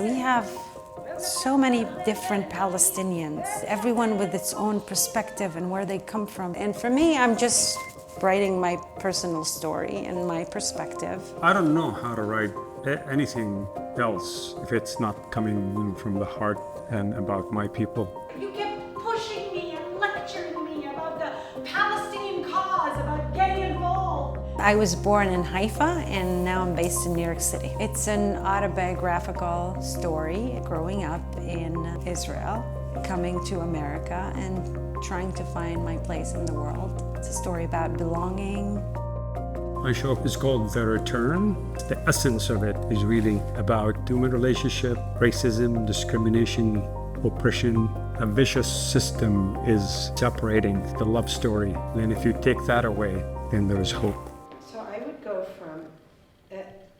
We have so many different Palestinians, everyone with its own perspective and where they come from. And for me, I'm just writing my personal story and my perspective. I don't know how to write anything else if it's not coming from the heart and about my people. You kept pushing me and lecturing me about the Palestinian cause, about getting involved. I was born in Haifa and now I'm based in New York City. It's an autobiographical story growing up in Israel, coming to America and trying to find my place in the world. It's a story about belonging. My show is called The Return. The essence of it is really about human relationship, racism, discrimination, oppression. A vicious system is separating the love story. And if you take that away, then there is hope. So I would go from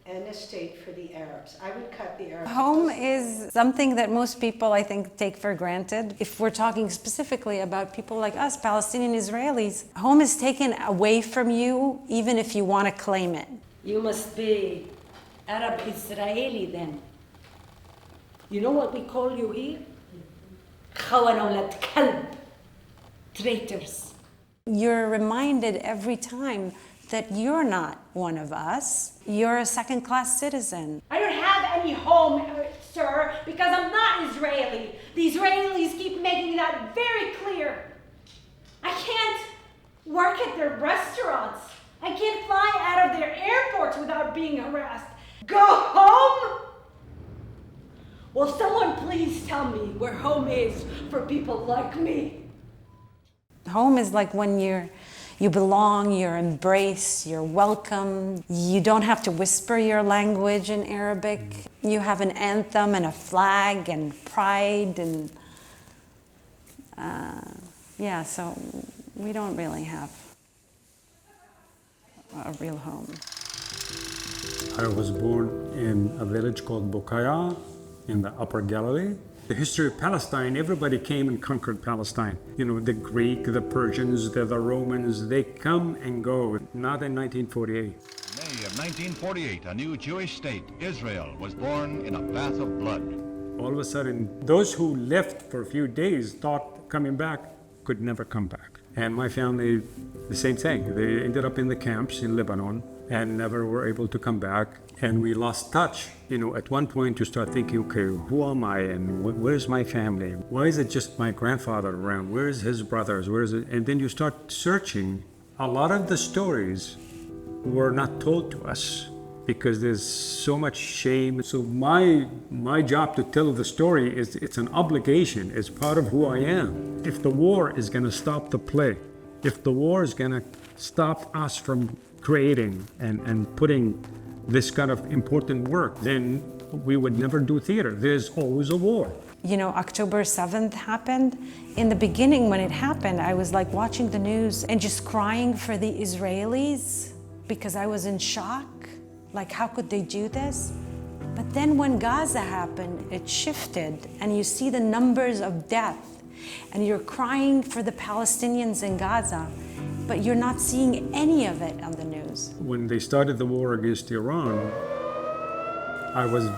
an estate for the Arabs. I would cut the Arabs. Home is something that most people, I think, take for granted. If we're talking specifically about people like us, Palestinian-Israelis, home is taken away from you even if you want to claim it. You must be Arab-Israeli then. You know what we call you here? خونة ولاد كلب. Traitors. You're reminded every time that you're not one of us. You're a second-class citizen. I don't have any home, sir, because I'm not Israeli. The Israelis keep making that very clear. I can't work at their restaurants. I can't fly out of their airports without being harassed. Go home? Will someone please tell me where home is for people like me? Home is like when you belong, you're embraced, you're welcome. You don't have to whisper your language in Arabic. You have an anthem and a flag and pride and yeah, so we don't really have a real home. I was born in a village called Bukaya in the Upper Galilee. The history of Palestine, everybody came and conquered Palestine. You know, the Greek, the Persians, the Romans, they come and go. Not in 1948. May of 1948, a new Jewish state, Israel, was born in a bath of blood. All of a sudden, those who left for a few days thought coming back could never come back. And my family, the same thing. They ended up in the camps in Lebanon and never were able to come back. And we lost touch. You know, at one point you start thinking, okay, who am I and where's my family? Why is it just my grandfather around? Where's his brothers? Where is it? And then you start searching. A lot of the stories were not told to us because there's so much shame. So my job to tell the story is it's an obligation. It's part of who I am. If the war is going to stop the play, if the war is going to stop us from creating and putting this kind of important work, then we would never do theater. There's always a war. You know, October 7th happened. In the beginning, when it happened, I was like watching the news and just crying for the Israelis because I was in shock. Like, how could they do this? But then when Gaza happened, it shifted and you see the numbers of death and you're crying for the Palestinians in Gaza, but you're not seeing any of it on the news. When they started the war against Iran, I was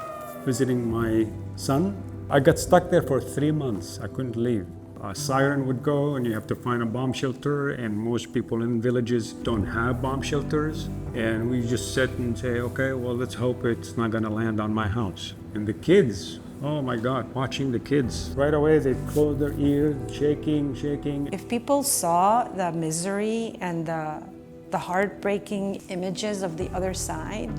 visiting my son. I got stuck there for 3 months. I couldn't leave. A siren would go and you have to find a bomb shelter, and most people in villages don't have bomb shelters. And we just sit and say, okay, well, let's hope it's not gonna land on my house. And the kids, oh my God, watching the kids. Right away, they close their ears, shaking. If people saw the misery and the heartbreaking images of the other side,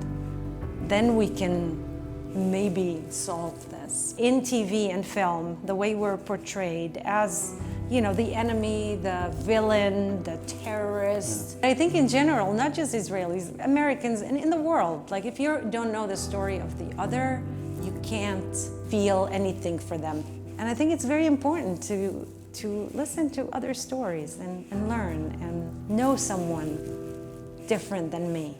then we can maybe solve this. In TV and film, the way we're portrayed as, you know, the enemy, the villain, the terrorist. I think in general, not just Israelis, Americans, and in the world, like if you don't know the story of the other, you can't feel anything for them. And I think it's very important to listen to other stories and learn and know someone different than me.